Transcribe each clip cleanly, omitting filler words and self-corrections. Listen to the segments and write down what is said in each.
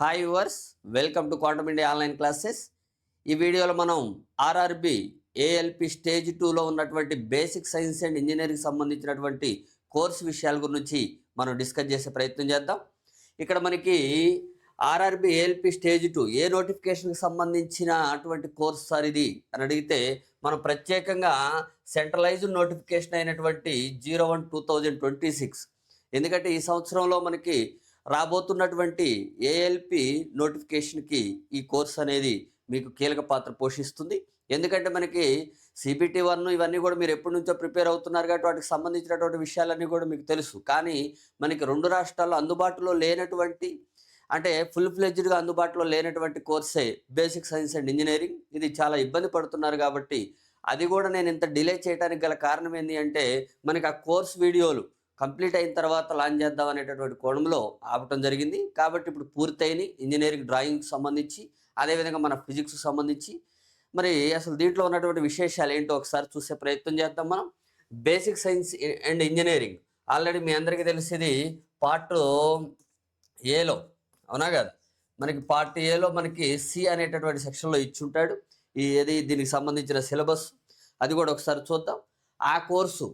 Hi yours, welcome to quantum India online classes. ఈ వీడియోలో మనం ఆర్ఆర్బి ఏఎల్పి స్టేజ్ 2లో ఉన్నటువంటి బేసిక్ సైన్స్ అండ్ ఇంజనీరింగ్ సంబంధించినటువంటి కోర్స్ విషయాల గురించి మనం డిస్కస్ చేసే ప్రయత్నం చేద్దాం. ఇక్కడ మనకి ఆర్ఆర్బి ఏఎల్పి స్టేజ్ 2 ఏ నోటిఫికేషన్కి సంబంధించిన అటువంటి కోర్స్ సార్ ఇది అని అడిగితే మనం ప్రత్యేకంగా సెంట్రలైజ్డ్ నోటిఫికేషన్ అయినటువంటి 01/2026, ఎందుకంటే ఈ సంవత్సరంలో మనకి రాబోతున్నటువంటి ఏఎల్పి నోటిఫికేషన్కి ఈ కోర్స్ అనేది మీకు కీలక పాత్ర పోషిస్తుంది. ఎందుకంటే మనకి సిబిటి 1 ఇవన్నీ కూడా మీరు ఎప్పటి నుంచో ప్రిపేర్ అవుతున్నారు కాబట్టి వాటికి సంబంధించినటువంటి విషయాలన్నీ కూడా మీకు తెలుసు. కానీ మనకి రెండు రాష్ట్రాల్లో అందుబాటులో లేనటువంటి, అంటే ఫుల్ ఫ్లెడ్జ్డ్గా అందుబాటులో లేనటువంటి కోర్సే బేసిక్ సైన్స్ అండ్ ఇంజనీరింగ్. ఇది చాలా ఇబ్బంది పడుతున్నారు కాబట్టి అది కూడా నేను ఇంత డిలే చేయడానికి గల కారణం ఏంటి అంటే మనకి ఆ కోర్స్ వీడియోలు కంప్లీట్ అయిన తర్వాత లాంచ్ చేద్దాం అనేటటువంటి కోణంలో ఆపటం జరిగింది. కాబట్టి ఇప్పుడు పూర్తయిన ఇంజనీరింగ్ డ్రాయింగ్కి సంబంధించి, అదేవిధంగా మన ఫిజిక్స్కి సంబంధించి మరి అసలు దీంట్లో ఉన్నటువంటి విశేషాలు ఏంటో ఒకసారి చూసే ప్రయత్నం చేద్దాం. మనం basic science and engineering already మీ అందరికీ తెలిసేది పార్ట్ ఏలో, అవునా కదా? మనకి పార్ట్ ఏలో మనకి సి అనేటటువంటి సెక్షన్లో ఇచ్చుంటాడు దీనికి సంబంధించిన సిలబస్. అది కూడా ఒకసారి చూద్దాం. ఆ కోర్సు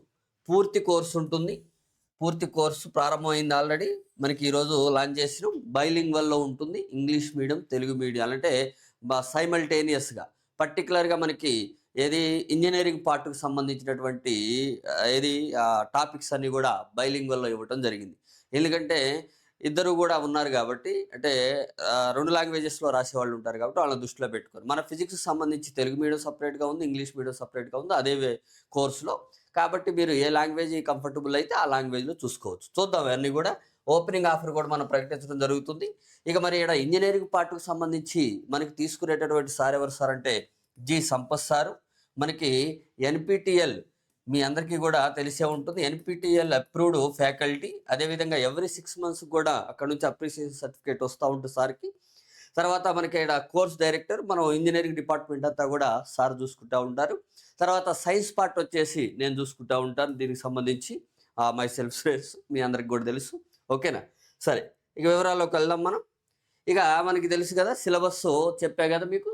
పూర్తి కోర్సు ఉంటుంది. పూర్తి కోర్సు ప్రారంభమైంది ఆల్రెడీ. మనకి ఈరోజు లాంచ్ చేసిన బైలింగ్వల్లో ఉంటుంది, ఇంగ్లీష్ మీడియం తెలుగు మీడియం అంటే సైమల్టేనియస్గా. పర్టికులర్గా మనకి ఇంజనీరింగ్ పార్ట్కి సంబంధించినటువంటి టాపిక్స్ అన్నీ కూడా బైలింగ్వల్లో ఇవ్వటం జరిగింది. ఎందుకంటే ఇద్దరు కూడా ఉన్నారు కాబట్టి, అంటే రెండు లాంగ్వేజెస్లో రాసేవాళ్ళు ఉంటారు కాబట్టి వాళ్ళని దృష్టిలో పెట్టుకొని మన ఫిజిక్స్కి సంబంధించి తెలుగు మీడియం సపరేట్గా ఉంది, ఇంగ్లీష్ మీడియం సపరేట్గా ఉంది అదే కోర్సులో. కాబట్టి మీరు ఏ లాంగ్వేజ్ కంఫర్టబుల్ అయితే ఆ లాంగ్వేజ్లో చూసుకోవచ్చు. చూద్దాం అన్నీ కూడా. ఓపెనింగ్ ఆఫర్ కూడా మనం ప్రకటించడం జరుగుతుంది. ఇక మరి ఇక్కడ ఇంజనీరింగ్ పార్ట్కు సంబంధించి మనకి తీసుకునేటటువంటి సార్ ఎవరు సార్ అంటే జి సంపత్ సారు. మనకి ఎన్పిటిఎల్ మీ అందరికీ కూడా తెలిసే ఉంటుంది, ఎన్పిటిఎల్ అప్రూవ్డ్ ఫ్యాకల్టీ. అదేవిధంగా ఎవ్రీ 6 months కూడా అక్కడ నుంచి అప్రిసియేషన్ సర్టిఫికేట్ వస్తూ ఉంటుంది సార్కి. తర్వాత మనకి ఇక్కడ కోర్స్ డైరెక్టర్, మనం ఇంజనీరింగ్ డిపార్ట్మెంట్ అంతా కూడా సార్ చూసుకుంటూ ఉంటారు. తర్వాత సైన్స్ పార్ట్ వచ్చేసి నేను చూసుకుంటూ ఉంటాను. దీనికి సంబంధించి మై సెల్ఫ్ స్టడీస్ మీ అందరికి కూడా తెలుసు, ఓకేనా? సరే, ఇక వివరాల్లోకి వెళ్దాం మనం. ఇక మనకి తెలుసు కదా, సిలబస్ చెప్పా కదా మీకు,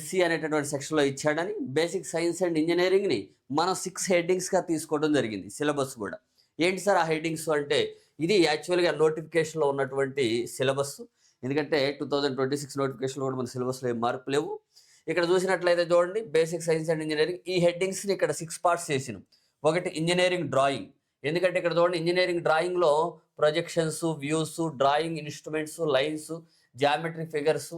సి అనేటటువంటి సెక్షన్లో ఇచ్చాడని. బేసిక్ సైన్స్ అండ్ ఇంజనీరింగ్ని మనం 6 హెడ్డింగ్స్గా తీసుకోవడం జరిగింది. సిలబస్ కూడా ఏంటి సార్ ఆ హెడ్డింగ్స్ అంటే, ఇది యాక్చువల్గా నోటిఫికేషన్లో ఉన్నటువంటి సిలబస్. ఎందుకంటే 2026 నోటిఫికేషన్లో కూడా మన సిలబస్లో ఏం మార్పు లేవు. ఇక్కడ చూసినట్లయితే చూడండి, బేసిక్ సైన్స్ అండ్ ఇంజనీరింగ్ ఈ హెడ్డింగ్స్ని ఇక్కడ 6 parts చేసినాం. ఒకటి ఇంజనీరింగ్ డ్రాయింగ్. ఎందుకంటే ఇక్కడ చూడండి, ఇంజనీరింగ్ డ్రాయింగ్లో projections, views, drawing instruments, lines, geometry figures,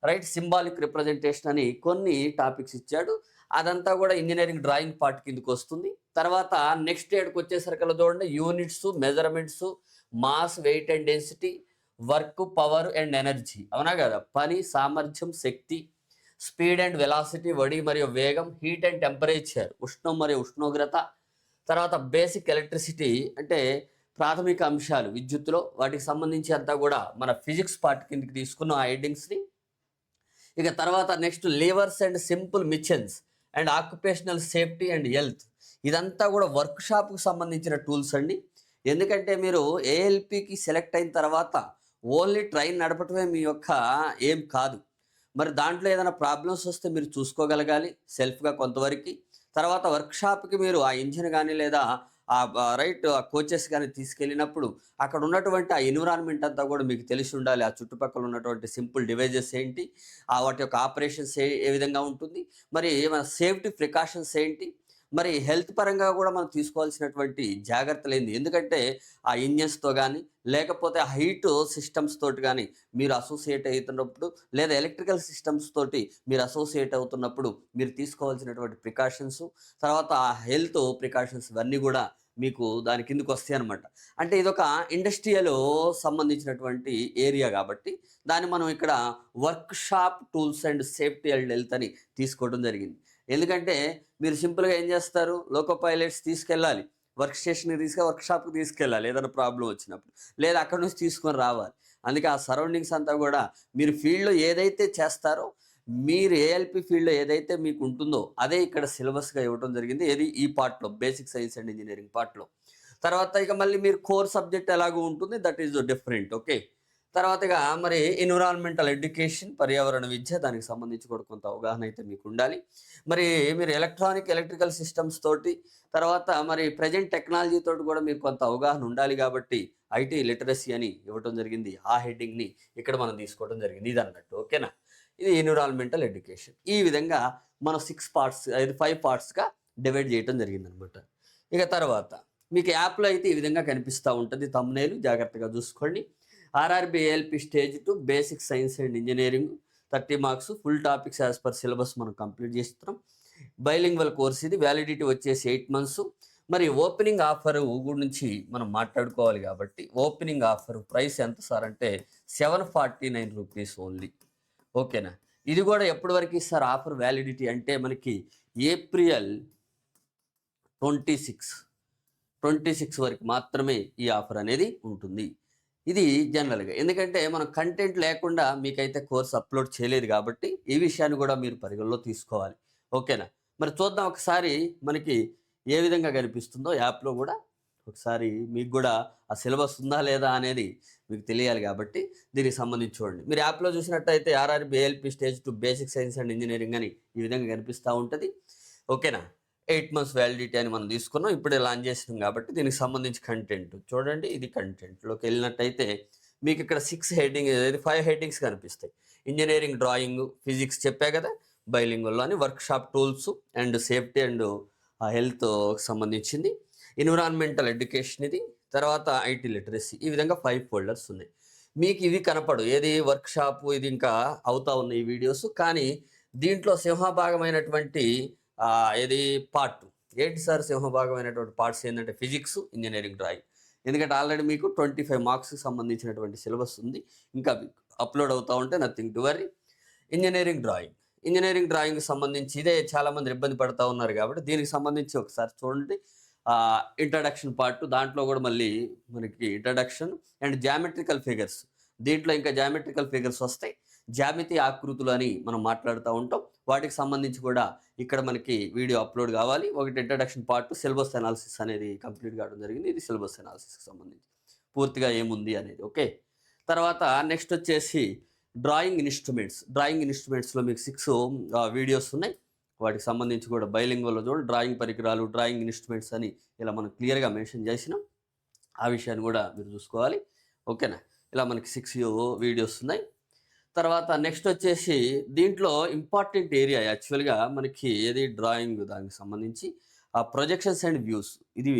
right, symbolic representation అని కొన్ని టాపిక్స్ ఇచ్చాడు. అదంతా కూడా ఇంజనీరింగ్ డ్రాయింగ్ పార్ట్ కిందకి వస్తుంది. తర్వాత నెక్స్ట్ ఏడ్కి వచ్చేసరికల్లా చూడండి, units, measurements, mass, weight and density, work, power and energy, అవునా కదా? పని, సామర్థ్యం, శక్తి, స్పీడ్ అండ్ వెలాసిటీ, వడి మరియు వేగం, హీట్ అండ్ టెంపరేచర్, ఉష్ణం మరియు ఉష్ణోగ్రత. తర్వాత బేసిక్ ఎలక్ట్రిసిటీ అంటే ప్రాథమిక అంశాలు విద్యుత్తులో, వాటికి సంబంధించి అంతా కూడా మన ఫిజిక్స్ పార్ట్ కిందకి తీసుకున్న ఆ హెడ్డింగ్స్ని. ఇక తర్వాత next levers and simple machines and occupational safety and health. ఇదంతా కూడా వర్క్ షాప్కి సంబంధించిన టూల్స్ అండి. ఎందుకంటే మీరు ఏఎల్పికి సెలెక్ట్ అయిన తర్వాత ఓన్లీ ట్రైన్ నడపటమే మీ యొక్క ఏం కాదు. మరి దాంట్లో ఏదైనా ప్రాబ్లమ్స్ వస్తే మీరు చూసుకోగలగాలి సెల్ఫ్గా కొంతవరకు. తర్వాత వర్క్షాప్కి మీరు ఆ ఇంజిన్ కానీ లేదా ఆ కోచెస్ కానీ తీసుకెళ్ళినప్పుడు అక్కడ ఉన్నటువంటి ఆ ఎన్విరాన్మెంట్ అంతా కూడా మీకు తెలిసి ఉండాలి. ఆ చుట్టుపక్కల ఉన్నటువంటి సింపుల్ డివైజెస్ ఏంటి, వాటి యొక్క ఆపరేషన్స్ ఏ విధంగా ఉంటుంది, మరి మన సేఫ్టీ ప్రికాషన్స్ ఏంటి, మరి హెల్త్ పరంగా కూడా మనం తీసుకోవాల్సినటువంటి జాగ్రత్తలు ఏంది. ఎందుకంటే ఆ ఇంజన్స్తో కానీ లేకపోతే హీట్ సిస్టమ్స్ తోటి కానీ మీరు అసోసియేట్ అవుతున్నప్పుడు, లేదా ఎలక్ట్రికల్ సిస్టమ్స్ తోటి మీరు అసోసియేట్ అవుతున్నప్పుడు మీరు తీసుకోవాల్సినటువంటి ప్రికాషన్స్, తర్వాత ఆ హెల్త్ ప్రికాషన్స్ ఇవన్నీ కూడా మీకు దాని కిందకు వస్తాయి అనమాట. అంటే ఇదొక ఇండస్ట్రియల్ సంబంధించినటువంటి ఏరియా కాబట్టి దాన్ని మనం ఇక్కడ work shop tools and safety and health అని తీసుకోవడం జరిగింది. ఎందుకంటే మీరు సింపుల్గా ఏం చేస్తారు, లోకో పైలట్స్ తీసుకెళ్ళాలి, వర్క్ స్టేషన్కి వర్క్ షాప్కి తీసుకెళ్ళాలి ఏదైనా ప్రాబ్లం వచ్చినప్పుడు, లేదా అక్కడ నుంచి తీసుకొని రావాలి. అందుకే ఆ సరౌండింగ్స్ అంతా కూడా మీరు ఫీల్డ్లో ఏదైతే చేస్తారో, మీరు ఏఎల్పి ఫీల్డ్లో ఏదైతే మీకు ఉంటుందో అదే ఇక్కడ సిలబస్గా ఇవ్వడం జరిగింది. ఈ పార్ట్లో, బేసిక్ సైన్స్ అండ్ ఇంజనీరింగ్ పార్ట్లో. తర్వాత ఇక మళ్ళీ మీరు కోర్ సబ్జెక్ట్ ఎలాగో ఉంటుంది, దట్ ఈజ్ డిఫరెంట్, ఓకే. తర్వాతగా మరి ఎన్విరాన్మెంటల్ ఎడ్యుకేషన్, పర్యావరణ విద్య, దానికి సంబంధించి కూడా కొంత అవగాహన అయితే మీకు ఉండాలి. మరి మీరు ఎలక్ట్రికల్ సిస్టమ్స్ తోటి, తర్వాత మరి ప్రెజెంట్ టెక్నాలజీ తోటి కూడా మీరు కొంత అవగాహన ఉండాలి కాబట్టి ఐటీ లిటరసీ అని ఇవ్వటం జరిగింది. ఆ హెడ్డింగ్ని ఇక్కడ మనం తీసుకోవడం జరిగింది. ఇది అన్నట్టు ఓకేనా. ఇది ఎన్విరాన్మెంటల్ ఎడ్యుకేషన్. ఈ విధంగా మనం 6 పార్ట్స్, 5 పార్ట్స్గా డివైడ్ చేయడం జరిగిందనమాట. ఇక తర్వాత మీకు యాప్లో అయితే ఈ విధంగా కనిపిస్తూ ఉంటుంది. థంబ్నెయిల్ జాగ్రత్తగా చూసుకోండి. RRB ALP stage 2 basic science and engineering 30 marks, full topics as per syllabus మనం కంప్లీట్ చేస్తున్నాం. బైలింగ్వల్ కోర్స్ ఇది, వ్యాలిడిటీ వచ్చేసి 8 మంత్స్. మరి ఓపెనింగ్ ఆఫర్ గురించి మనం మాట్లాడుకోవాలి కాబట్టి ఓపెనింగ్ ఆఫర్ ప్రైస్ ఎంత సార్ అంటే 749 రూపీస్ ఓన్లీ. ఓకేనా. ఇది కూడా ఎప్పటి వరకు ఇస్తారు ఆఫర్ వ్యాలిడిటీ అంటే మనకి ఏప్రిల్ 26 వరకు మాత్రమే ఈ ఆఫర్ అనేది ఉంటుంది. ఇది జనరల్గా, ఎందుకంటే మనం కంటెంట్ లేకుండా మీకైతే కోర్స్ అప్లోడ్ చేయలేదు కాబట్టి ఈ విషయాన్ని కూడా మీరు పరిగణలో తీసుకోవాలి. ఓకేనా. మరి చూద్దాం ఒకసారి మనకి ఏ విధంగా కనిపిస్తుందో యాప్లో కూడా. ఒకసారి మీకు కూడా ఆ సిలబస్ ఉందా లేదా అనేది మీకు తెలియాలి కాబట్టి దీనికి సంబంధించి చూడండి. మీరు యాప్లో చూసినట్టయితే RRB ALP stage 2 basic science and engineering అని ఈ విధంగా కనిపిస్తూ ఉంటుంది. ఓకేనా. 8 మంత్స్ వ్యాలిడిటీ అని మనం తీసుకున్నాం, ఇప్పుడే లాంచ్ చేసినాం కాబట్టి దీనికి సంబంధించి కంటెంట్ చూడండి. ఇది కంటెంట్లోకి వెళ్ళినట్టయితే మీకు ఇక్కడ 5 హెడ్డింగ్స్ కనిపిస్తాయి. ఇంజనీరింగ్ డ్రాయింగ్, ఫిజిక్స్ చెప్పా కదా, బైలింగ్వల్లో అని, workshop tools and safety and health సంబంధించింది, ఎన్విరాన్మెంటల్ ఎడ్యుకేషన్ ఇది, తర్వాత ఐటీ లిటరసీ. ఈ విధంగా 5 ఫోల్డర్స్ ఉన్నాయి. మీకు ఇవి కనపడు, ఏది వర్క్షాప్, ఇది ఇంకా అవుతా ఉన్నాయి ఈ వీడియోస్. కానీ దీంట్లో సింహభాగమైనటువంటి ఏది పార్ట్ ఏంటి సార్, సింహభాగమైనటువంటి పార్ట్స్ ఏంటంటే ఫిజిక్స్, ఇంజనీరింగ్ డ్రాయింగ్. ఎందుకంటే ఆల్రెడీ మీకు 25 మార్క్స్కి సంబంధించినటువంటి సిలబస్ ఉంది, ఇంకా అప్లోడ్ అవుతూ ఉంటే నథింగ్ టు వరీ. ఇంజనీరింగ్ డ్రాయింగ్కి సంబంధించి ఇదే చాలామంది ఇబ్బంది పడుతూ ఉన్నారు కాబట్టి దీనికి సంబంధించి ఒకసారి చూడండి. ఇంట్రడక్షన్ పార్ట్, దాంట్లో కూడా మళ్ళీ మనకి ఇంట్రడక్షన్ అండ్ జామెట్రికల్ ఫిగర్స్, దీంట్లో ఇంకా జామెట్రికల్ ఫిగర్స్ వస్తాయి. జ్యామితి ఆకృతులు అని మనం మాట్లాడుతూ ఉంటాం, వాటికి సంబంధించి కూడా ఇక్కడ మనకి వీడియో అప్లోడ్ కావాలి. ఒకటి ఇంట్రడక్షన్ పార్ట్, సిలబస్ అనాలిసిస్ అనేది కంప్లీట్ కావడం జరిగింది. ఇది సిలబస్ అనాలిసిస్కి సంబంధించి పూర్తిగా ఏముంది అనేది. ఓకే. తర్వాత నెక్స్ట్ వచ్చేసి డ్రాయింగ్ ఇన్స్ట్రుమెంట్స్లో మీకు 6 వీడియోస్ ఉన్నాయి. వాటికి సంబంధించి కూడా బైలింగ్వల్లో చూడండి, డ్రాయింగ్ పరికరాలు, డ్రాయింగ్ ఇన్స్ట్రుమెంట్స్ అని ఇలా మనం క్లియర్గా మెన్షన్ చేసినాం. ఆ విషయాన్ని కూడా మీరు చూసుకోవాలి. ఓకేనా. ఇలా మనకి 6 వీడియోస్ ఉన్నాయి. తర్వాత నెక్స్ట్ వచ్చేసి దీంట్లో ఇంపార్టెంట్ ఏరియా యాక్చువల్గా మనకి ఏది డ్రాయింగ్, దానికి సంబంధించి ఆ ప్రొజెక్షన్స్ అండ్ వ్యూస్, ఇది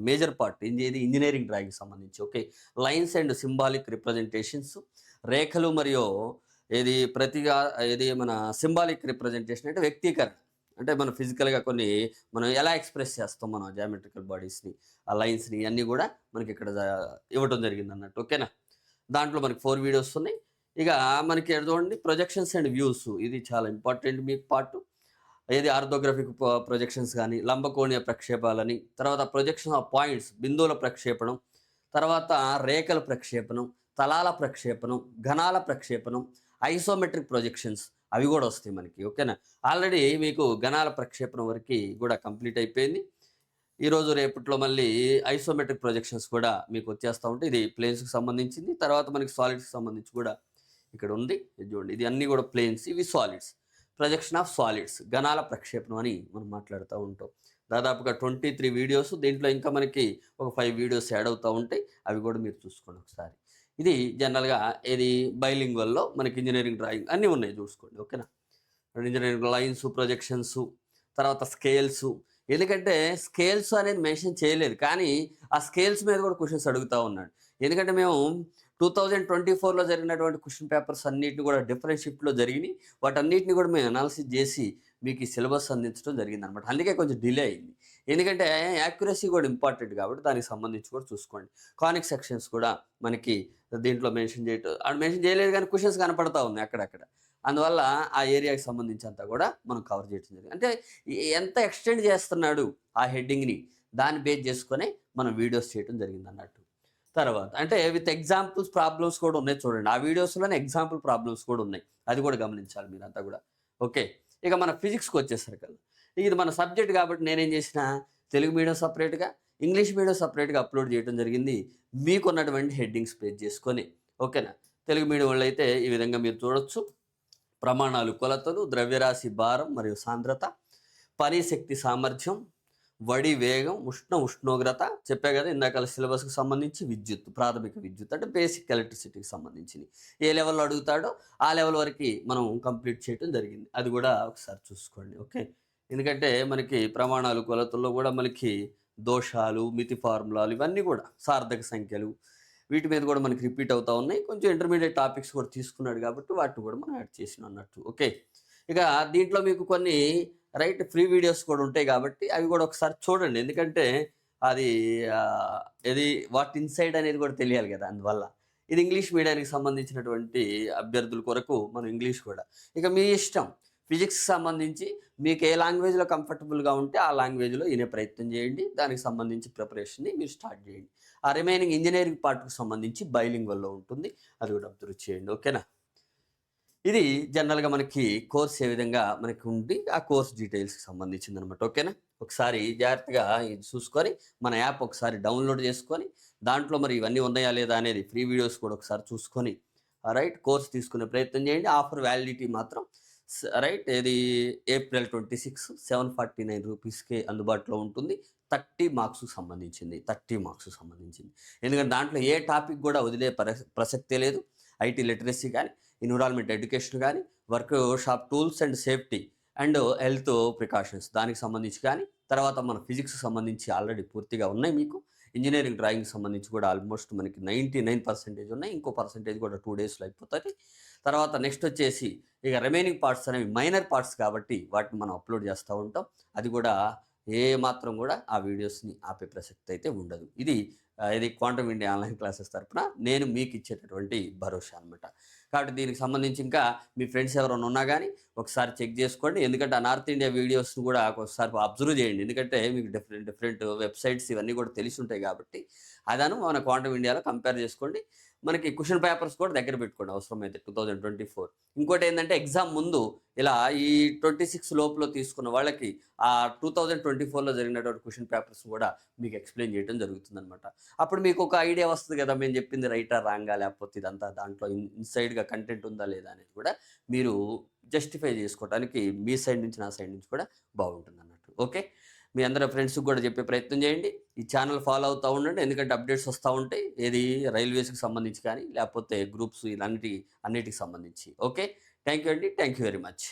మేజర్ పార్ట్. ఇది ఇంజనీరింగ్ డ్రాయింగ్కి సంబంధించి. Okay. Lines and symbolic representations, రేఖలు మరియు మన సింబాలిక్ రిప్రజెంటేషన్ అంటే వ్యక్తీకరణ, అంటే మనం ఫిజికల్గా మనం ఎలా ఎక్స్ప్రెస్ చేస్తాం మన జామెట్రికల్ బాడీస్ని, ఆ లైన్స్ని, అన్నీ కూడా మనకి ఇక్కడ ఇవ్వటం జరిగింది అన్నట్టు. ఓకేనా. దాంట్లో మనకి 4 వీడియోస్ ఉన్నాయి. ఇక మనకి చూడండి ప్రొజెక్షన్స్ అండ్ వ్యూస్, ఇది చాలా ఇంపార్టెంట్ మీకు పార్ట్. ఆర్థోగ్రఫిక్ ప్రొజెక్షన్స్ కానీ, లంబకోణీయ ప్రక్షేపాలని, తర్వాత ప్రొజెక్షన్ ఆఫ్ పాయింట్స్, బిందువుల ప్రక్షేపణం, తర్వాత రేఖల ప్రక్షేపణం, తలాల ప్రక్షేపణం, ఘనాల ప్రక్షేపణం, ఐసోమెట్రిక్ ప్రొజెక్షన్స్ అవి కూడా వస్తాయి మనకి. ఓకేనా. ఆల్రెడీ మీకు ఘనాల ప్రక్షేపణం వరకు కూడా కంప్లీట్ అయిపోయింది. ఈరోజు రేపట్లో మళ్ళీ ఐసోమెట్రిక్ ప్రొజెక్షన్స్ కూడా మీకు వచ్చేస్తూ ఉంటాయి. ఇది ప్లేన్స్కి సంబంధించింది. తర్వాత మనకి సాలిడ్స్కి సంబంధించి కూడా ఇక్కడ ఉంది. ఇది చూడండి, ఇది అన్నీ కూడా ప్లేన్స్, ఇవి సాలిడ్స్. ప్రొజెక్షన్ ఆఫ్ సాలిడ్స్, ఘనాల ప్రక్షేపణం అని మనం మాట్లాడుతూ ఉంటాం. దాదాపుగా 23 వీడియోస్, దీంట్లో ఇంకా మనకి ఒక 5 వీడియోస్ యాడ్ అవుతూ ఉంటాయి, అవి కూడా మీరు చూసుకోండి ఒకసారి. ఇది జనరల్గా బైలింగ్వల్లో మనకి ఇంజనీరింగ్ డ్రాయింగ్ అన్నీ ఉన్నాయి, చూసుకోండి. ఓకేనా. ఇంజనీరింగ్ లైన్స్, ప్రొజెక్షన్స్, తర్వాత స్కేల్స్. ఎందుకంటే స్కేల్స్ అనేది మెన్షన్ చేయలేదు, కానీ ఆ స్కేల్స్ మీద కూడా క్వశ్చన్స్ అడుగుతూ ఉన్నాడు. ఎందుకంటే మేము 2024లో జరిగినటువంటి క్వశ్చన్ పేపర్స్ అన్నిటిని కూడా డిఫరెంట్ షిఫ్ట్లో జరిగినాయి, వాటన్నిటిని కూడా మేము అనాలిసిస్ చేసి మీకు ఈ సిలబస్ అందించడం జరిగింది అనమాట. అందుకే కొంచెం డిలే అయింది, ఎందుకంటే యాక్యురసీ కూడా ఇంపార్టెంట్ కాబట్టి దానికి సంబంధించి కూడా చూసుకోండి. కానిక్ సెక్షన్స్ కూడా మనకి దీంట్లో మెన్షన్ చేయలేదు, కానీ క్వశ్చన్స్ కనపడతా ఉన్నాయి అక్కడక్కడ. అందువల్ల ఆ ఏరియాకి సంబంధించి అంతా కూడా మనం కవర్ చేయడం జరిగింది. అంటే ఎంత ఎక్స్టెండ్ చేస్తున్నాడు ఆ హెడ్డింగ్ని, దాన్ని బేస్ చేసుకొని మనం వీడియోస్ చేయడం జరిగింది అన్నట్టు. తర్వాత అంటే విత్ ఎగ్జాంపుల్స్, ప్రాబ్లమ్స్ కూడా ఉన్నాయి చూడండి. ఆ వీడియోస్లోనే ఎగ్జాంపుల్ ప్రాబ్లమ్స్ కూడా ఉన్నాయి, అది కూడా గమనించాలి మీరంతా కూడా. ఓకే. ఇక మన ఫిజిక్స్కి వచ్చేసరికి ఇది మన సబ్జెక్ట్ కాబట్టి నేనేం చేసిన, తెలుగు మీడియం సపరేట్గా, ఇంగ్లీష్ మీడియం సపరేట్గా అప్లోడ్ చేయడం జరిగింది, మీకున్నటువంటి హెడ్డింగ్స్ బేస్ చేసుకొని. ఓకేనా. తెలుగు మీడియం వాళ్ళు అయితే ఈ విధంగా మీరు చూడొచ్చు. ప్రమాణాలు, కొలతలు, ద్రవ్యరాశి భారం మరియు సాంద్రత, పని శక్తి సామర్థ్యం, వడి వేగం, ఉష్ణోగ్రత చెప్పా కదా ఇందాక సిలబస్కి సంబంధించి విద్యుత్, ప్రాథమిక విద్యుత్ అంటే బేసిక్ ఎలక్ట్రిసిటీకి సంబంధించింది. ఏ లెవెల్లో అడుగుతాడో ఆ లెవెల్ వరకు మనం కంప్లీట్ చేయడం జరిగింది. అది కూడా ఒకసారి చూసుకోండి. ఓకే. ఎందుకంటే మనకి ప్రమాణాలు, కొలతల్లో కూడా మనకి దోషాలు, మితి ఫార్ములాలు ఇవన్నీ కూడా సార్థక సంఖ్యలు వీటి మీద కూడా మనకి రిపీట్ అవుతూ ఉన్నాయి. కొంచెం ఇంటర్మీడియట్ టాపిక్స్ కూడా తీసుకున్నాడు కాబట్టి వాటిని కూడా మనం యాడ్ చేసిన అన్నట్టు. ఓకే. ఇక దీంట్లో మీకు కొన్ని ఫ్రీ వీడియోస్ కూడా ఉంటాయి కాబట్టి అవి కూడా ఒకసారి చూడండి. ఎందుకంటే అది ఇది వాట్ ఇన్సైడ్ అనేది కూడా తెలియాలి కదా, అందువల్ల. ఇది ఇంగ్లీష్ మీడియానికి సంబంధించినటువంటి అభ్యర్థుల కొరకు మనం ఇంగ్లీష్ కూడా. ఇక మీ ఇష్టం. ఫిజిక్స్కి సంబంధించి మీకు ఏ లాంగ్వేజ్లో కంఫర్టబుల్గా ఉంటే ఆ లాంగ్వేజ్లో వినే ప్రయత్నం చేయండి. దానికి సంబంధించి ప్రిపరేషన్ని మీరు స్టార్ట్ చేయండి. ఆ రిమైనింగ్ ఇంజనీరింగ్ పార్ట్కి సంబంధించి బైలింగ్వల్లో ఉంటుంది, అది కూడా అబ్జర్వ్ చేయండి. ఓకేనా. ఇది జనరల్గా మనకి కోర్స్ ఏ విధంగా మనకి ఉండి ఆ కోర్స్ డీటెయిల్స్కి సంబంధించింది అనమాట. ఓకేనా. ఒకసారి జాగ్రత్తగా ఇది చూసుకొని మన యాప్ ఒకసారి డౌన్లోడ్ చేసుకొని దాంట్లో మరి ఇవన్నీ ఉన్నాయా లేదా అనేది ఫ్రీ వీడియోస్ కూడా ఒకసారి చూసుకొని కోర్స్ తీసుకునే ప్రయత్నం చేయండి. ఆఫర్ వ్యాలిడిటీ మాత్రం ఇది April 26 749 రూపీస్కే అందుబాటులో ఉంటుంది. 30 మార్క్స్కి సంబంధించింది. ఎందుకంటే దాంట్లో ఏ టాపిక్ కూడా వదిలే ప్రసక్తే లేదు. ఐటీ లిటరసీ కానీ, ఎన్విరాన్మెంట్ ఎడ్యుకేషన్ కానీ, work shop tools and safety and health precautions దానికి సంబంధించి కానీ, తర్వాత మన ఫిజిక్స్కి సంబంధించి ఆల్రెడీ పూర్తిగా ఉన్నాయి మీకు. ఇంజనీరింగ్ డ్రాయింగ్కి సంబంధించి కూడా ఆల్మోస్ట్ మనకి 99% ఉన్నాయి. ఇంకో పర్సెంటేజ్ కూడా 2 డేస్లో అయిపోతుంది. తర్వాత నెక్స్ట్ వచ్చేసి ఇక రిమైనింగ్ పార్ట్స్ అనేవి మైనర్ పార్ట్స్ కాబట్టి వాటిని మనం అప్లోడ్ చేస్తూ ఉంటాం. అది కూడా ఏ మాత్రం కూడా ఆ వీడియోస్ని ఆపే ప్రసక్తి అయితే ఉండదు. ఇది క్వాంటమ్ ఇండియా ఆన్లైన్ క్లాసెస్ తరఫున నేను మీకు ఇచ్చేటటువంటి భరోసా అనమాట. కాబట్టి దీనికి సంబంధించి ఇంకా మీ ఫ్రెండ్స్ ఎవరైనా ఉన్నా కానీ ఒకసారి చెక్ చేసుకోండి. ఎందుకంటే ఆ నార్త్ ఇండియా వీడియోస్ని కూడా ఒకసారి అబ్జర్వ్ చేయండి. ఎందుకంటే మీకు డిఫరెంట్ వెబ్సైట్స్ ఇవన్నీ కూడా తెలిసి ఉంటాయి కాబట్టి అదను మన క్వాంటమ్ ఇండియాలో కంపేర్ చేసుకోండి. మనకి క్వశ్చన్ పేపర్స్ కూడా దగ్గర పెట్టుకోండి అవసరమైతే 2024. ఇంకోటి ఏంటంటే ఎగ్జామ్ ముందు ఇలా ఈ 26 లోపల తీసుకున్న వాళ్ళకి ఆ 2024లో జరిగినటువంటి క్వశ్చన్ పేపర్స్ కూడా మీకు ఎక్స్ప్లెయిన్ చేయడం జరుగుతుందన్నమాట. అప్పుడు మీకు ఒక ఐడియా వస్తుంది కదా, మేము చెప్పింది రైటా రాంగా, లేకపోతే ఇదంతా దాంట్లో ఇన్సైడ్గా కంటెంట్ ఉందా లేదా అనేది కూడా మీరు జస్టిఫై చేసుకోవడానికి మీ సైడ్ నుంచి నా సైడ్ నుంచి కూడా బాగుంటుంది అన్నట్టు. ఓకే. మీ అందరూ ఫ్రెండ్స్కి కూడా చెప్పే ప్రయత్నం చేయండి. ఈ ఛానల్ ఫాలో అవుతూ ఉండండి. ఎందుకంటే అప్డేట్స్ వస్తూ ఉంటాయి. రైల్వేస్కి సంబంధించి కానీ లేకపోతే గ్రూప్స్ అన్నిటికి సంబంధించి. ఓకే. థ్యాంక్ యూ అండి. Thank you very much.